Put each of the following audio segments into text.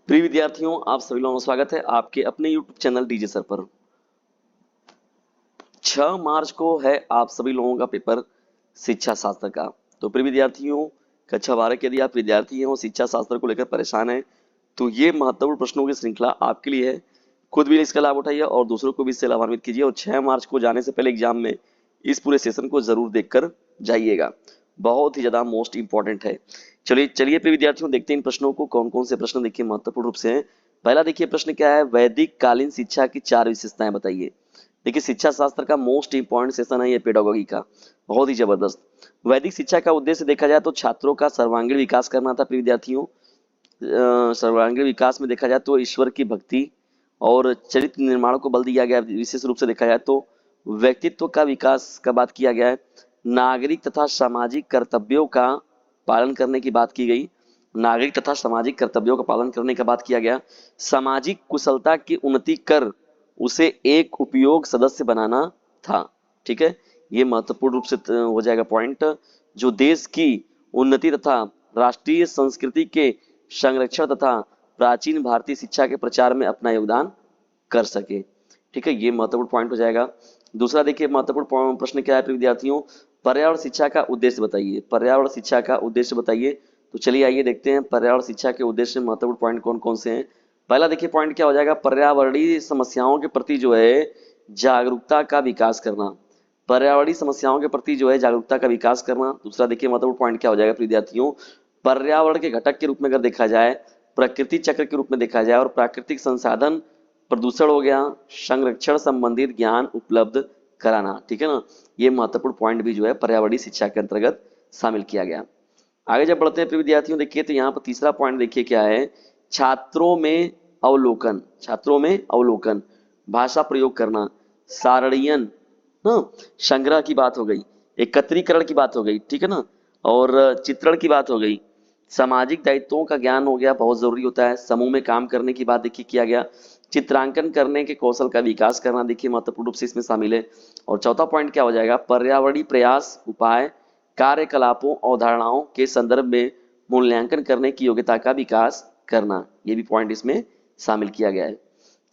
प्रिय विद्यार्थियों, आप सभी लोगों का स्वागत है आपके अपने YouTube चैनल डीजे सर पर। 6 मार्च को है आप सभी लोगों का पेपर शिक्षा शास्त्र का। तो प्रिय विद्यार्थियों, कक्षा 12 के यदि आप विद्यार्थी हैं और शिक्षा शास्त्र को लेकर परेशान हैं, तो ये महत्वपूर्ण प्रश्नों की श्रृंखला आपके लिए है। खुद भी इसका लाभ उठाइए और दूसरों को भी इससे लाभान्वित कीजिए, और 6 मार्च को जाने से पहले एग्जाम में इस पूरे सेशन को जरूर देखकर जाइएगा। बहुत ही ज्यादा मोस्ट इंपॉर्टेंट है। चलिए चलिए प्रिय विद्यार्थियों, देखते हैं इन प्रश्नों को। कौन कौन से प्रश्न देखिए महत्वपूर्ण रूप से हैं। पहला देखिए प्रश्न क्या है, वैदिक कालीन शिक्षा की 4 विशेषताएं बताइए। देखिए शिक्षा शास्त्र का मोस्ट इंपॉर्टेंट सेशन है ये पेडागोगी का, बहुत ही जबरदस्त। वैदिक शिक्षा का उद्देश्य देखा जाए तो छात्रों का सर्वांगीण विकास करना था प्रिय विद्यार्थियों। सर्वांगीण विकास में देखा जाए तो ईश्वर की भक्ति और चरित्र निर्माण को बल दिया गया। विशेष रूप से देखा जाए तो व्यक्तित्व का विकास का बात किया गया है। नागरिक तथा सामाजिक कर्तव्यों का पालन करने की बात की गई। नागरिक तथा सामाजिक कर्तव्यों का पालन करने का बात किया गया। सामाजिक कुशलता की उन्नति कर उसे एक उपयोग सदस्य बनाना था। ठीक है, ये महत्वपूर्ण रूप से हो जाएगा पॉइंट, जो देश की उन्नति तथा राष्ट्रीय संस्कृति के संरक्षण तथा प्राचीन भारतीय शिक्षा के प्रचार में अपना योगदान कर सके। ठीक है, ये महत्वपूर्ण पॉइंट हो जाएगा। दूसरा देखिए महत्वपूर्ण प्रश्न क्या है विद्यार्थियों, पर्यावरण शिक्षा का उद्देश्य बताइए। पर्यावरण शिक्षा का उद्देश्य बताइए। तो चलिए आइए देखते हैं पर्यावरण शिक्षा के उद्देश्य महत्वपूर्ण पॉइंट कौन कौन से हैं। पहला देखिए पॉइंट क्या हो जाएगा, पर्यावरणीय समस्याओं के प्रति जो है जागरूकता का विकास करना। पर्यावरणीय समस्याओं के प्रति जो है जागरूकता का विकास करना। दूसरा देखिए महत्वपूर्ण पॉइंट क्या हो जाएगा विद्यार्थियों, पर्यावरण के घटक के रूप में अगर देखा जाए, प्रकृति चक्र के रूप में देखा जाए और प्राकृतिक संसाधन प्रदूषण हो गया, संरक्षण संबंधित ज्ञान उपलब्ध कराना। ठीक है ना, ये महत्वपूर्ण पॉइंट भी जो है पर्यावरणीय शिक्षा के अंतर्गत शामिल किया गया। आगे जब बढ़ते हैं प्रिय विद्यार्थियों, देखिए तो यहाँ पर तीसरा पॉइंट देखिए क्या है, छात्रों में अवलोकन। छात्रों में अवलोकन, भाषा प्रयोग करना, सारणीयन, संग्रह की बात हो गई, एकत्रीकरण की बात हो गई, ठीक है ना, और चित्रण की बात हो गई, सामाजिक दायित्वों का ज्ञान हो गया, बहुत जरूरी होता है। समूह में काम करने की बात देखिए किया गया। चित्रांकन करने के कौशल का विकास करना देखिए महत्वपूर्ण रूप से इसमें शामिल है। और चौथा पॉइंट क्या हो जाएगा, पर्यावरणीय प्रयास उपाय कार्यकलापों अवधारणाओं के संदर्भ में मूल्यांकन करने की योग्यता का विकास करना, ये भी पॉइंट इसमें शामिल किया गया है।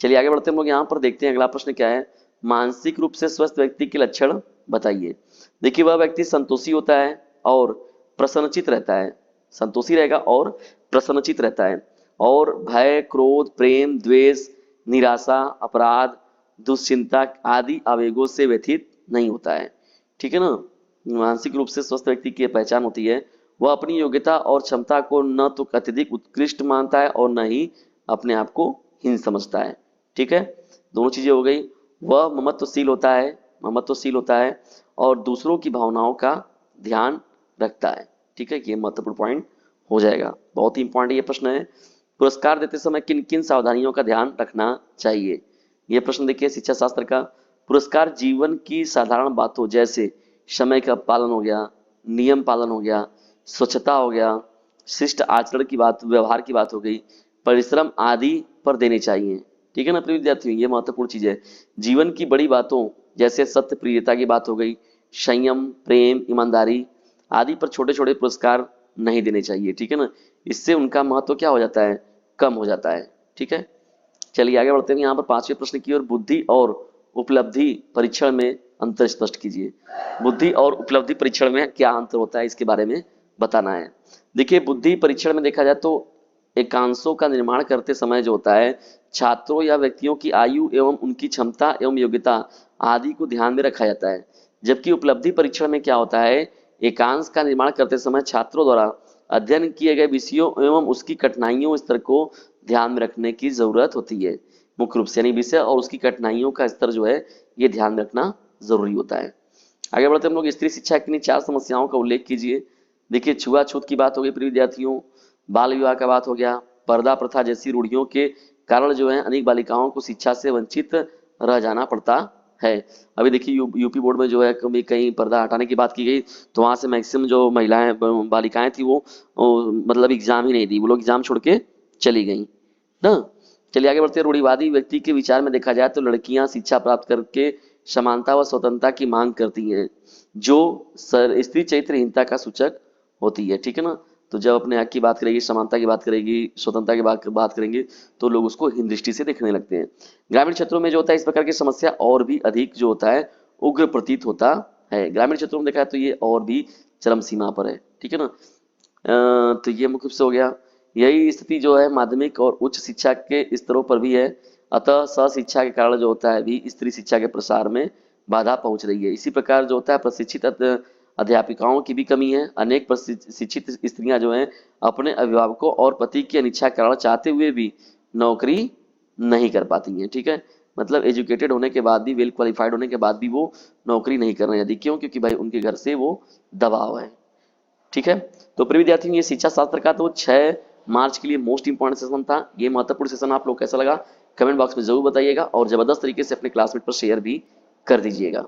चलिए आगे बढ़ते हैं हम लोग, यहाँ पर देखते हैं अगला प्रश्न क्या है, मानसिक रूप से स्वस्थ व्यक्ति के लक्षण बताइए। देखिए वह व्यक्ति संतोषी होता है और प्रसन्नचित रहता है। संतोषी रहेगा और प्रसन्नचित रहता है, और भय क्रोध प्रेम द्वेष निराशा अपराध दुश्चिंता आदि आवेगों से व्यथित नहीं होता है। ठीक है ना, मानसिक रूप से स्वस्थ व्यक्ति की पहचान होती है, वह अपनी योग्यता और क्षमता को न तो अत्यधिक उत्कृष्ट मानता है और न ही अपने आप को हीन समझता है। ठीक है, दोनों चीजें हो गई। वह ममत्वशील होता है, ममत्वशील होता है और दूसरों की भावनाओं का ध्यान रखता है। ठीक है, ये महत्वपूर्ण पॉइंट हो जाएगा, बहुत ही इंपॉर्टेंट ये प्रश्न है। पुरस्कार देते समय किन किन सावधानियों का ध्यान रखना चाहिए, ये प्रश्न देखिए शिक्षा शास्त्र का। पुरस्कार जीवन की साधारण बातों जैसे समय का पालन हो गया, नियम पालन हो गया, स्वच्छता हो गया, शिष्ट आचरण की बात व्यवहार की बात हो गई, परिश्रम आदि पर देने चाहिए। ठीक है ना प्रिय विद्यार्थियों, ये महत्वपूर्ण चीज है। जीवन की बड़ी बातों जैसे सत्य प्रियता की बात हो गई, संयम प्रेम ईमानदारी आदि पर छोटे छोटे पुरस्कार नहीं देने चाहिए। ठीक है ना, इससे उनका महत्व क्या हो जाता है, कम हो जाता है। ठीक है, चलिए आगे बढ़ते हैं। यहाँ पर पांचवें प्रश्न की ओर, बुद्धि और उपलब्धि परीक्षण में अंतर स्पष्ट कीजिए। बुद्धि और उपलब्धि परीक्षण में क्या अंतर होता है, इसके बारे में बताना है। देखिए बुद्धि परीक्षण में देखा जाए तो एकांशों का निर्माण करते समय जो होता है, छात्रों या व्यक्तियों की आयु एवं उनकी क्षमता एवं योग्यता आदि को ध्यान में रखा जाता है। जबकि उपलब्धि परीक्षण में क्या होता है, एकांश का निर्माण करते समय छात्रों द्वारा अध्ययन किए गए विषयों एवं उसकी कठिनाइयों स्तर को ध्यान में रखने की जरूरत होती है। मुख्य रूप से यानी विषय और उसकी कठिनाइयों का स्तर जो है ये ध्यान रखना जरूरी होता है। आगे बढ़ते हम लोग, स्त्री शिक्षा की 4 समस्याओं का उल्लेख कीजिए। देखिए छुआछूत की बात हो गई प्रिय विद्यार्थियों, बाल विवाह का बात हो गया, पर्दा प्रथा जैसी रूढ़ियों के कारण जो है अनेक बालिकाओं को शिक्षा से वंचित रह जाना पड़ता है। अभी देखिए यूपी बोर्ड में जो है कभी कहीं पर्दा हटाने की बात की गई, तो वहां से मैक्सिमम जो महिलाएं बालिकाएं थी वो मतलब एग्जाम ही नहीं दी, वो लोग एग्जाम छोड़ के चली गई ना। चलिए आगे बढ़ते हैं। रूढ़िवादी व्यक्ति के विचार में देखा जाए तो लड़कियां शिक्षा प्राप्त करके समानता व स्वतंत्रता की मांग करती हैं, जो स्त्री चरित्रहीनता का सूचक होती है। ठीक है ना, तो जब अपने हक की बात करेगी, समानता की बात करेगी, स्वतंत्रता की बात करेंगे, तो लोग उसको हीन दृष्टि से देखने लगते हैं। ग्रामीण क्षेत्रों में जो होता है इस प्रकार की समस्या और भी अधिक जो होता है उग्र प्रतीत होता है। ग्रामीण क्षेत्रों में देखा है तो ये और भी चरम सीमा पर है, ठीक है ना। तो ये मुख्य रूप से हो गया। यही स्थिति जो है माध्यमिक और उच्च शिक्षा के स्तरों पर भी है। अतः शिक्षा के कारण जो होता है भी स्त्री शिक्षा के प्रसार में बाधा पहुंच रही है। इसी प्रकार जो होता है प्रशिक्षित अध्यापिकाओं की भी कमी है। अनेक प्रशिक्षित स्त्रियां जो हैं अपने अभिभावकों और पति की अनिच्छा के कारण चाहते हुए भी नौकरी नहीं कर पाती हैं, ठीक है। मतलब एजुकेटेड होने के बाद भी, वेल क्वालिफाइड होने के बाद भी वो नौकरी नहीं कर रहे हैं। यदि क्यों? क्योंकि भाई उनके घर से वो दबाव है, ठीक है। तो प्रिय विद्यार्थियों, ये शिक्षा शास्त्र का तो 6 मार्च के लिए मोस्ट इंपॉर्टेंट सेशन था। ये महत्वपूर्ण सेशन आप लोग कैसा लगा कमेंट बॉक्स में जरूर बताइएगा और जबरदस्त तरीके से अपने क्लासमेट पर शेयर भी कर दीजिएगा।